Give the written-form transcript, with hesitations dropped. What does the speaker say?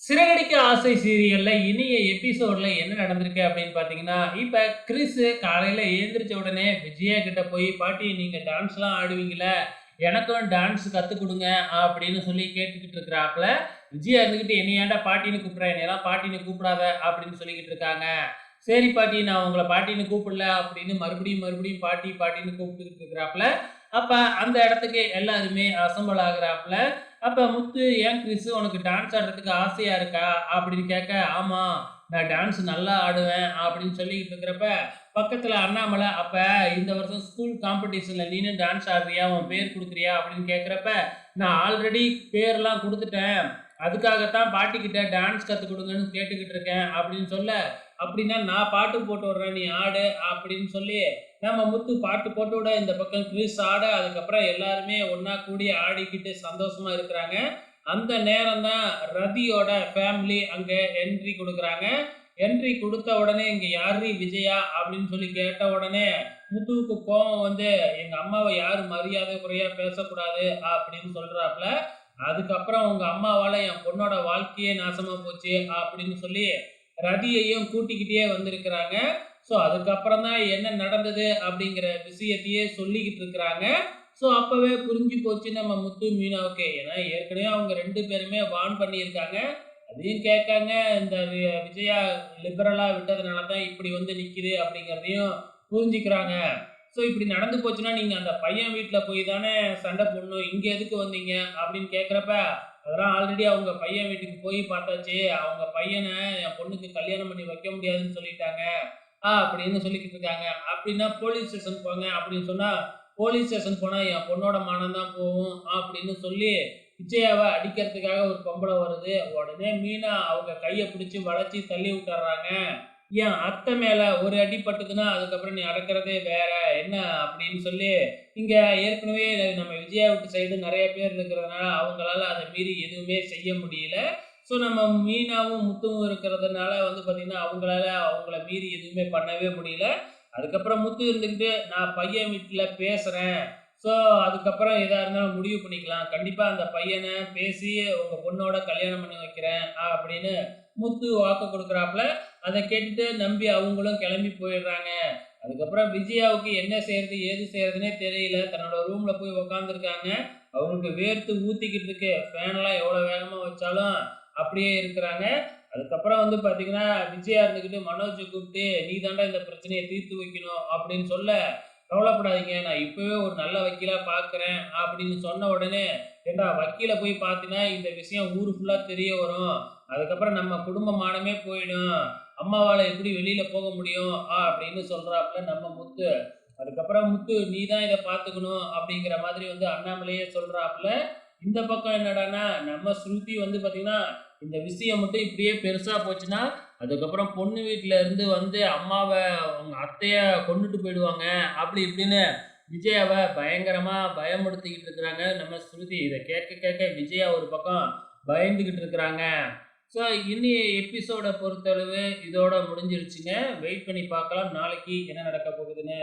சிறகடிக்க ஆசை சீரியல்ல இனிய எபிசோட்ல என்ன நடந்திருக்கு அப்படின்னு பார்த்தீங்கன்னா, இப்ப கிறிஸ் காலையில எழுந்திரிச்ச உடனே விஜயா கிட்ட போய், "பாட்டி நீங்க டான்ஸ்லாம் ஆடுவீங்கல்ல, எனக்கும் டான்ஸ் கத்துக் குடுங்க" அப்படின்னு சொல்லி கேட்டுக்கிட்டு இருக்கிறாப்புல. விஜயா இருந்துகிட்டு, "என்னைய ஏன்டா பாட்டின்னு கூப்பிடுற? என்னையெல்லாம் பாட்டின்னு கூப்பிடாத" அப்படின்னு சொல்லிக்கிட்டு இருக்காங்க. "சரி பாட்டி, நான் உங்கள பாட்டின்னு கூப்பிடல" அப்படின்னு மறுபடியும் மறுபடியும் பாட்டி பாட்டின்னு கூப்பிட்டுக்கிட்டு இருக்கிறாப்புல. அப்ப அந்த இடத்துக்கு எல்லாருமே அசெம்பிள் ஆகுறாப்புல. அப்ப முத்து, "ஏன் கிறிஸ் உனக்கு டான்ஸ் ஆடுறதுக்கு ஆசையா இருக்கா?" அப்படின்னு கேட்க, "ஆமா, நான் டான்ஸ் நல்லா ஆடுவேன்" அப்படின்னு சொல்லிக்கிட்டு இருக்கிறப்ப, பக்கத்துல அண்ணாமலை, "அப்ப இந்த வருஷம் ஸ்கூல் காம்படிஷன்ல நீனும் டான்ஸ் ஆடுறியா? உன் பேர் குடுக்குறியா?" அப்படின்னு கேட்கிறப்ப, "நான் ஆல்ரெடி பேர்லாம் குடுத்துட்டேன். அதுக்காகத்தான் பாட்டிக்கிட்ட டான்ஸ் கத்துக் குடுங்கன்னு கேட்டுக்கிட்டு இருக்கேன்" அப்படின்னு சொல்ல, "அப்படின்னா நான் பாட்டு போட்டு விடுறேன், நீ ஆடு" அப்படின்னு சொல்லி நம்ம முத்து பாட்டு போட்டு விட, இந்த பக்கம் கிறிஸ் ஆட, அதுக்கப்புறம் எல்லாருமே ஒண்ணா கூடி ஆடிக்கிட்டு சந்தோஷமா இருக்கிறாங்க. அந்த நேரம் தான் ரதியோட ஃபேமிலி அங்க என்ட்ரி குடுக்குறாங்க. என்ட்ரி குடுத்த உடனே, "இங்க யார்ரி விஜயா?" அப்படின்னு சொல்லி கேட்ட உடனே, முத்துவுக்கு கோவம் வந்து, "எங்க அம்மாவ யாரும் மரியாதை குறைவா பேசக்கூடாது" அப்படின்னு சொல்றாப்புல. அதுக்கப்புறம், "உங்க அம்மாவால என் பொண்ணோட வாழ்க்கையே நாசமா போச்சு" அப்படின்னு சொல்லி ரதியையும் கூட்டிக்கிட்டே வந்திருக்கிறாங்க. ஸோ அதுக்கப்புறம் தான் என்ன நடந்தது அப்படிங்கிற விஷயத்தையே சொல்லிக்கிட்டு இருக்கிறாங்க. ஸோ அப்பவே புரிஞ்சு போச்சு நம்ம முத்து, மீனாவுக்கு. ஏன்னா ஏற்கனவே அவங்க 2 பேருமே வார்ன் பண்ணியிருக்காங்க. அதையும் கேட்காம இந்த விஜயா லிபரலா விட்டதுனால தான் இப்படி வந்து நிக்குது அப்படிங்கிறதையும் புரிஞ்சுக்கிறாங்க. ஸோ இப்படி நடந்து போச்சுன்னா, நீங்க அந்த பையன் வீட்ல போய் தானே சண்டை போடணும். இங்க எதுக்கு வந்தீங்க? அப்படின்னு கேட்கிறப்ப, அதெல்லாம் ஆல்ரெடி அவங்க பையன் வீட்டுக்கு போய் பார்த்தாச்சு. அவங்க பையன என் பொண்ணுக்கு கல்யாணம் பண்ணி வைக்க முடியாதுன்னு சொல்லிட்டாங்க. அப்படின்னு சொல்லிக்கிட்டு இருக்காங்க. அப்படின்னா போலீஸ் ஸ்டேஷன் போங்க அப்படின்னு சொன்னா, போலீஸ் ஸ்டேஷன் போனா என் பொண்ணோட மானம் தான் போகும் அப்படின்னு சொல்லி, விஜயாவ அடிக்கிறதுக்காக ஒரு பொம்பள வருது. உடனே மீனா அவங்க கைய பிடிச்சு வளைச்சு தள்ளி விட்டுர்றாங்க. என் அத்தை மேல ஒரு அடி பட்டுதுன்னா, அதுக்கப்புறம் நீ அடக்குறதே வேற என்ன அப்படின்னு சொல்லி, இங்க ஏற்கனவே நம்ம விஜயா வீட்டு சைடு நெறைய பேர் இருக்கிறதுனால, அவங்களால அத மீறி எதுவுமே செய்ய முடியல. ஸோ நம்ம மீனாவும், முத்துவும் இருக்கிறதுனால வந்து பார்த்தீங்கன்னா, அவங்களால அவங்கள மீறி எதுவுமே பண்ணவே முடியல. அதுக்கப்புறம் முத்து இருந்துகிட்டு, "நான் பையன் வீட்ல பேசுறேன். ஸோ அதுக்கப்புறம் எதா இருந்தாலும் முடிவு பண்ணிக்கலாம். கண்டிப்பா அந்த பையன பேசி உங்க பொண்ணோட கல்யாணம் பண்ணி வைக்கிறேன்" அப்படின்னு முத்து வாக்கு குடுக்குறாப்புல. அத கேட்டுட்டு நம்பி அவங்களும் கிளம்பி போயிடுறாங்க. அதுக்கப்புறம் விஜயாவுக்கு என்ன செய்றது, ஏது செய்றதுன்னே தெரியல. தன்னோட ரூம்ல போய் உட்காந்துருக்காங்க. அவங்களுக்கு வேர்த்து ஊத்திக்கிட்டு இருக்கு. ஃபேன்லாம் எவ்வளோ வேகமா வச்சாலும் அப்படியே இருக்கிறாங்க. அதுக்கப்புறம் வந்து பார்த்தீங்கன்னா, விஜயா இருந்துகிட்டு மனோஜ கூப்பிட்டு, "நீ தான்டா இந்த பிரச்சனைய தீர்த்து வைக்கணும்" அப்படின்னு சொல்ல, "கவலைப்படாதீங்க. நான் இப்பவே ஒரு நல்ல வக்கீலா பார்க்குறேன்" அப்படின்னு சொன்ன உடனே, "ஏன்டா வக்கீல போய் பார்த்தீன்னா, இந்த விஷயம் ஊரு ஃபுல்லா தெரிய வரும். அதுக்கப்புறம் நம்ம குடும்ப மானமே போயிடும். அம்மாவால எப்படி வெளியில போக முடியும்?" அப்படின்னு சொல்றாப்புல நம்ம முத்து. அதுக்கப்புறம் முத்து, "நீ தான் இத பார்த்துக்கணும்" அப்படிங்கிற மாதிரி வந்து அண்ணாமலையே சொல்றாப்புல. இந்த பக்கம் என்னடான்னா, நம்ம ஸ்ருதி வந்து பார்த்தீங்கன்னா, இந்த விஷயம் மட்டும் இப்படியே பெருசா போச்சுன்னா, அதுக்கப்புறம் பொண்ணு வீட்ல இருந்து வந்து அம்மாவ அவங்க அத்தைய கொன்னுட்டு போயிடுவாங்க. அப்படி இப்படின்னு விஜயாவ பயங்கரமா பயமுறுத்திக்கிட்டு இருக்கிறாங்க நம்ம ஸ்ருதி. இத கேட்க கேட்க விஜயா ஒரு பக்கம் பயந்துகிட்டு இருக்கிறாங்க. ஸோ இன்னிய எபிசோட பொறுத்தளவு இதோட முடிஞ்சிருச்சுங்க. வெயிட் பண்ணி பார்க்கலாம் நாளைக்கு என்ன நடக்க போகுதுன்னு.